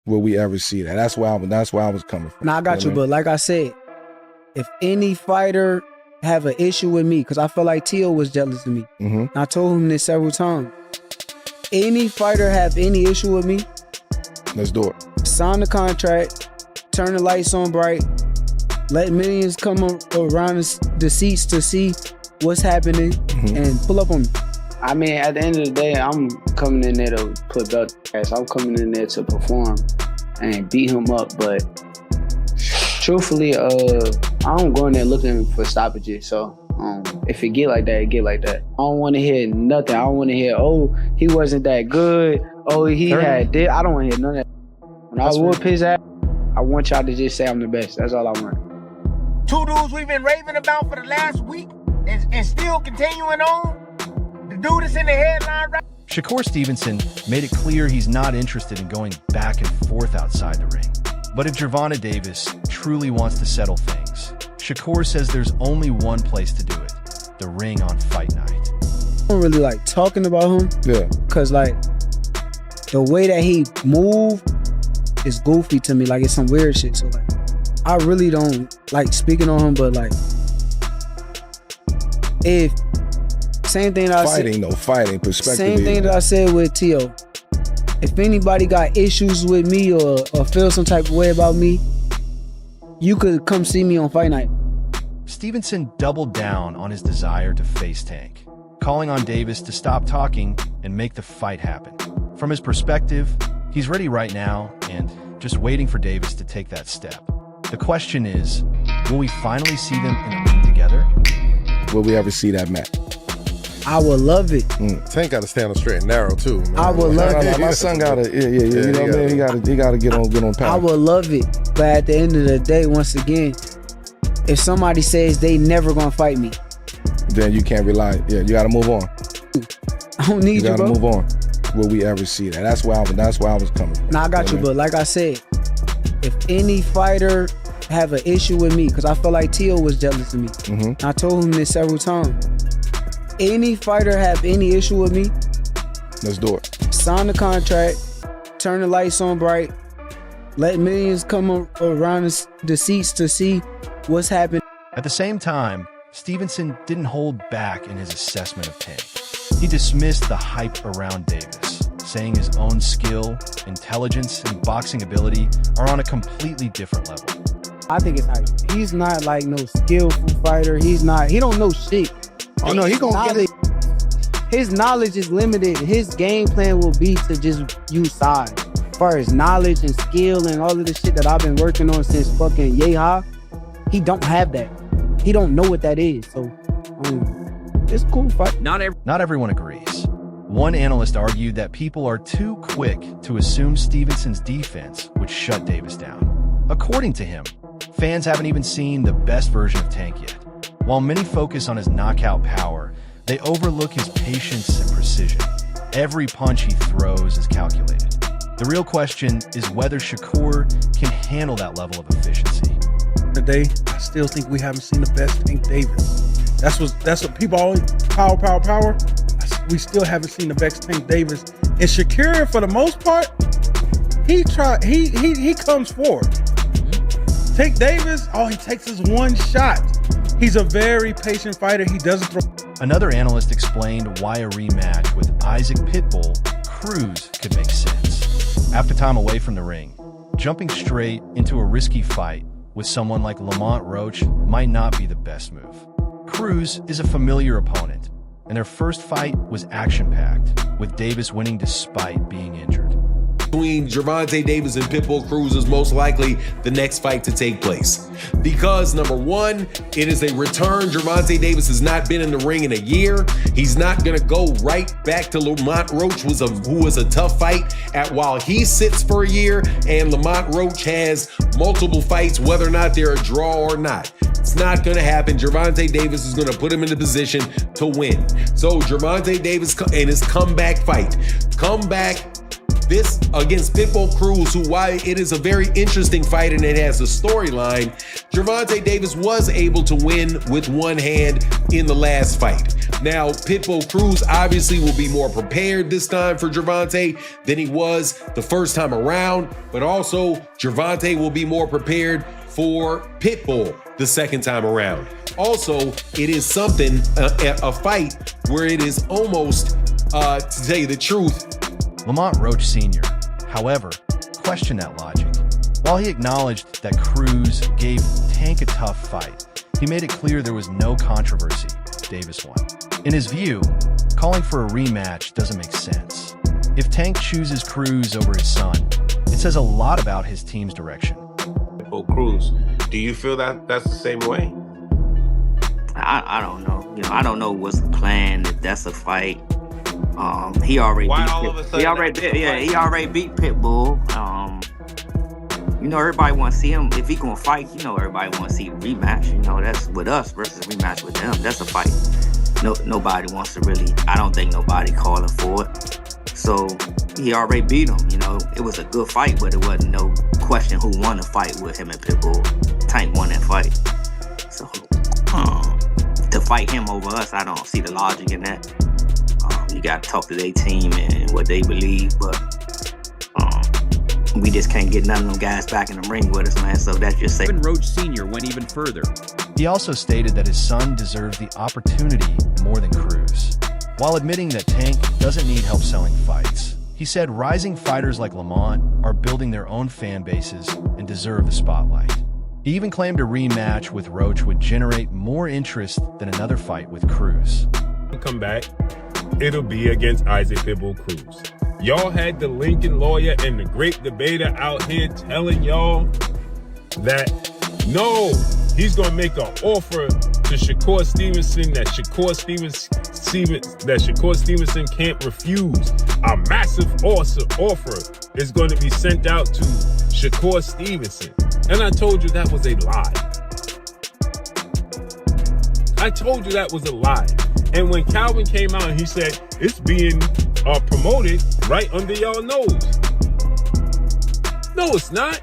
will we ever see that. That's where I was coming from. Now I got you, but like I said, if any fighter have an issue with me, because I feel like T.O. was jealous of me. Mm-hmm. I told him this several times. Any fighter have any issue with me, let's do it. Sign the contract, turn the lights on bright, let millions come around the seats to see what's happening, and pull up on me. I mean, at the end of the day, I'm coming in there to put belt ass. I'm coming in there to perform and beat him up. But truthfully, I don't go in there looking for stoppages. So if it get like that, it get like that. I don't want to hear nothing. I don't want to hear, oh, he wasn't that good. Oh, he had this. I don't want to hear none of that. When I whoop his ass, I want y'all to just say I'm the best. That's all I want. Two dudes we've been raving about for the last week and still continuing on. The dude is in the headline right. Shakur Stevenson made it clear he's not interested in going back and forth outside the ring. But if Gervonta Davis truly wants to settle things, Shakur says there's only one place to do it: the ring on fight night. I don't really like talking about him. Yeah. Because, like, the way that he moved is goofy to me. Like, it's some weird shit. So, like, I really don't like speaking on him, but, like, if same thing that fighting perspective. Same thing that I said with T.O. If anybody got issues with me or feel some type of way about me, you could come see me on fight night. Stevenson doubled down on his desire to face Tank, calling on Davis to stop talking and make the fight happen. From his perspective, he's ready right now and just waiting for Davis to take that step. The question is, will we finally see them in a ring together? Will we ever see that match? I would love it. Tank got to stand on straight and narrow too, man. I would love it. My son got to, you know what I mean? He got to get on power. I would love it, but at the end of the day, once again, if somebody says they never gonna fight me, then you can't rely. Yeah, you got to move on. I don't need you, bro. You got to move on. Will we ever see that? That's where I was coming from. Now I got you, but like I said, if any fighter have an issue with me, because I feel like T.O. was jealous of me. I told him this several times. Any fighter have any issue with me, let's do it. Sign the contract, turn the lights on bright, let millions come around the seats to see what's happening. At the same time, Stevenson didn't hold back in his assessment of Tank. He dismissed the hype around Davis, saying his own skill, intelligence, and boxing ability are on a completely different level. I think it's hype. He's not like no skillful fighter. He don't know shit. Oh no, he gonna get it. His knowledge is limited. His game plan will be to just use size. As far as knowledge and skill and all of the shit that I've been working on since fucking Yeehaw, he don't have that. He don't know what that is. So, it's a cool fight. Not everyone agrees. One analyst argued that people are too quick to assume Stevenson's defense would shut Davis down. According to him, fans haven't even seen the best version of Tank yet. While many focus on his knockout power, they overlook his patience and precision. Every punch he throws is calculated. The real question is whether Shakur can handle that level of efficiency. Today, I still think we haven't seen the best Tank Davis. That's what people always power. We still haven't seen the best Tank Davis. And Shakur, for the most part, he comes forward. Tank Davis, all he takes is one shot. He's a very patient fighter. He doesn't throw. Another analyst explained why a rematch with Isaac Pitbull Cruz could make sense. After time away from the ring, jumping straight into a risky fight with someone like Lamont Roach might not be the best move. Cruz is a familiar opponent, and their first fight was action-packed, with Davis winning despite being injured. Between Gervonta Davis and Pitbull Cruz is most likely the next fight to take place. Because number one, it is a return. Gervonta Davis has not been in the ring in a year. He's not gonna go right back to Lamont Roach, who was a tough fight while he sits for a year, and Lamont Roach has multiple fights, whether or not they're a draw or not. It's not gonna happen. Gervonta Davis is gonna put him in the position to win. So Gervonta Davis in his comeback fight, come back, this against Pitbull Cruz, who, while it is a very interesting fight and it has a storyline, Gervonta Davis was able to win with one hand in the last fight. Now, Pitbull Cruz obviously will be more prepared this time for Gervonta than he was the first time around, but also Gervonta will be more prepared for Pitbull the second time around. Also, it is something, a fight where it is almost, to tell you the truth, Lamont Roach Sr., however, questioned that logic. While he acknowledged that Cruz gave Tank a tough fight, he made it clear there was no controversy. Davis won. In his view, calling for a rematch doesn't make sense. If Tank chooses Cruz over his son, it says a lot about his team's direction. Cruz, do you feel that that's the same way? I don't know. You know, I don't know what's the plan. If that's a fight, he already Why beat all of a sudden? he already beat Pitbull. You know, everybody want to see him. If he gonna fight, you know, everybody want to see the rematch. You know, that's with us versus a rematch with them. That's a fight. Nobody wants to really. I don't think nobody calling for it. So he already beat him. You know, it was a good fight, but it wasn't no question who won the fight with him and Pitbull. Tank won that fight. So to fight him over us, I don't see the logic in that. You got to talk to their team and what they believe, but we just can't get none of them guys back in the ring with us, man. So that's just saying. Roach Sr. went even further. He also stated that his son deserves the opportunity more than Cruz, while admitting that Tank doesn't need help selling fights. He said rising fighters like Lamont are building their own fan bases and deserve the spotlight. He even claimed a rematch with Roach would generate more interest than another fight with Cruz. Come back, it'll be against Isaac Pitbull Cruz. Y'all had the Lincoln lawyer and the great debater out here telling y'all that no, he's gonna make an offer to Shakur Stevenson that Shakur Stevenson can't refuse. A massive offer is going to be sent out to Shakur Stevenson. And I told you that was a lie. I told you that was a lie. And when Calvin came out and he said, it's being promoted right under y'all nose. No, it's not.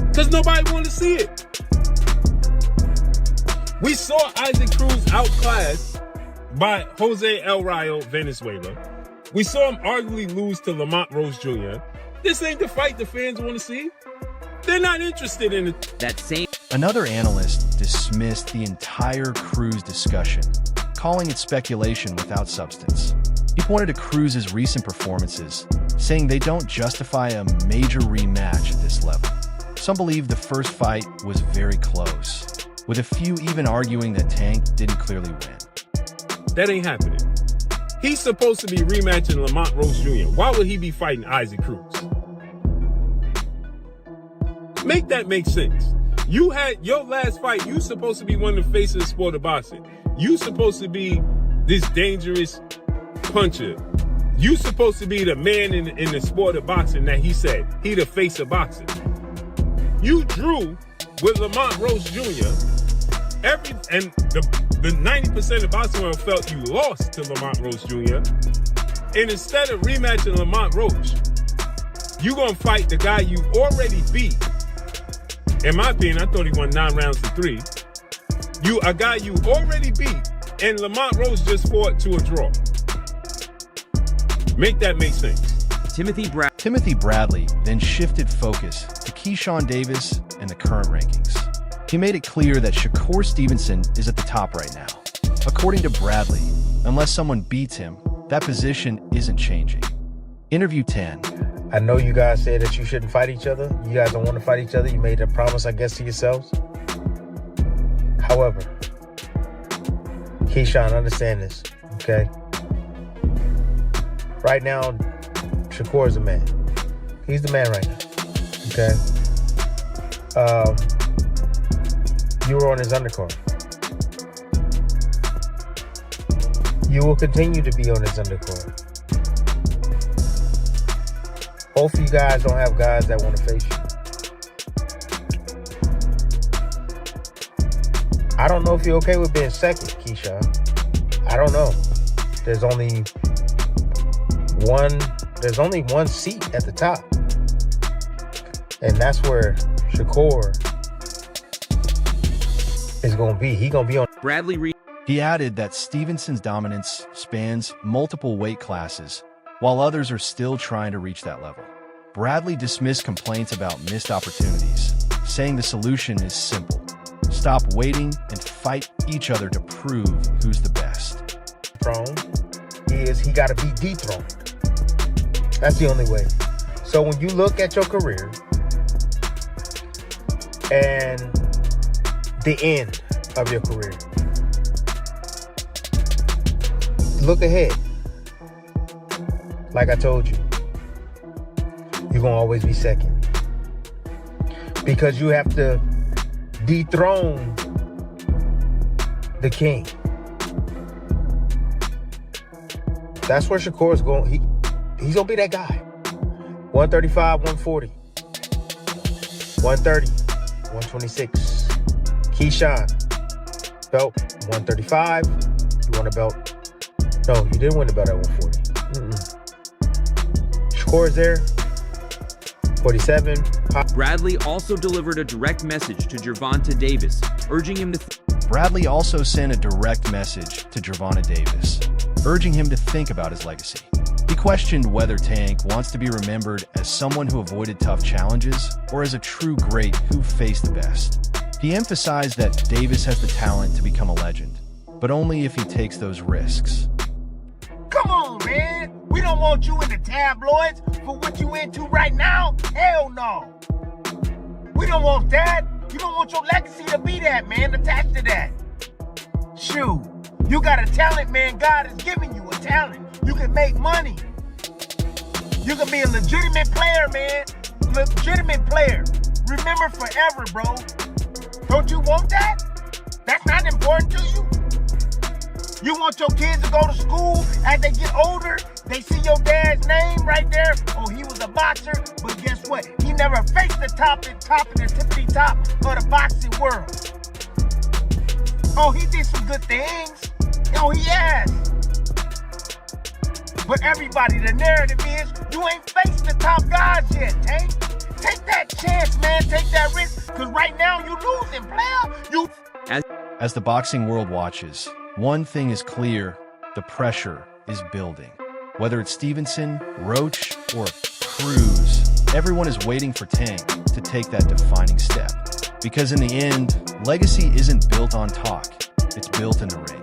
Because nobody wanted to see it. We saw Isaac Cruz outclassed by Jose El Rayo Venezuela. We saw him arguably lose to Lamont Roach Jr. This ain't the fight the fans want to see. They're not interested in it. That same. Another analyst dismissed the entire Cruz discussion, calling it speculation without substance. He pointed to Cruz's recent performances, saying they don't justify a major rematch at this level. Some believe the first fight was very close, with a few even arguing that Tank didn't clearly win. That ain't happening. He's supposed to be rematching Lamont Roach Jr. Why would he be fighting Isaac Cruz? Make that make sense. You had your last fight. You supposed to be one of the faces of the sport of boxing. You supposed to be this dangerous puncher. You supposed to be the man in the sport of boxing that he said. He the face of boxing. You drew with Lamont Roach Jr. And the 90% of boxing world felt you lost to Lamont Roach Jr. And instead of rematching Lamont Roach, you gonna fight the guy you already beat. In my opinion, I thought he won 9 rounds to 3. A guy you already beat, and Lamont Roach just fought to a draw. Make that make sense. Timothy Bradley then shifted focus to Keyshawn Davis and the current rankings. He made it clear that Shakur Stevenson is at the top right now. According to Bradley, unless someone beats him, that position isn't changing. Interview 10. I know you guys said that you shouldn't fight each other. You guys don't want to fight each other. You made a promise, I guess, to yourselves. However, Keyshawn, understand this, okay? Right now, Shakur is the man. He's the man right now, okay? You were on his undercard. You will continue to be on his undercard. Both of you guys don't have guys that want to face you. I don't know if you're okay with being second, Keyshawn. I don't know. There's only one There's only one seat at the top. And that's where Shakur is going to be. He's going to be on. Bradley Reed. He added that Stevenson's dominance spans multiple weight classes, while others are still trying to reach that level. Bradley dismissed complaints about missed opportunities, saying the solution is simple. Stop waiting and fight each other to prove who's the best. He got to be dethroned. That's the only way. So when you look at your career and the end of your career, look ahead. Like I told you, you're going to always be second. Because you have to dethrone the king. That's where Shakur is going. He's going to be that guy. 135, 140. 130, 126. Keyshawn, belt 135. You won a belt. No, you didn't win the belt at 140. Shakur is there. 47. Bradley also delivered a direct message to Gervonta Davis, urging him to... Bradley also sent a direct message to Gervonta Davis, urging him to think about his legacy. He questioned whether Tank wants to be remembered as someone who avoided tough challenges or as a true great who faced the best. He emphasized that Davis has the talent to become a legend, but only if he takes those risks. Come on, man. We don't want you in the tabloids for what you into right now. Hell no. We don't want that. You don't want your legacy to be that, man, attached to that. Shoot. You got a talent, man. God is giving you a talent. You can make money. You can be a legitimate player, man. Legitimate player. Remember forever, bro. Don't you want that? That's not important to you? You want your kids to go to school as they get older? They see your dad's name right there. Oh, he was a boxer, but guess what? He never faced the top and the tippity top of the boxing world. Oh, he did some good things. Oh, he has. But everybody, the narrative is you ain't faced the top guys yet, Tank. Take that chance, man. Take that risk. Because right now you losing, player. As the boxing world watches, one thing is clear, the pressure is building. Whether it's Stevenson, Roach, or Cruz, everyone is waiting for Tank to take that defining step. Because in the end, legacy isn't built on talk, it's built in the ring.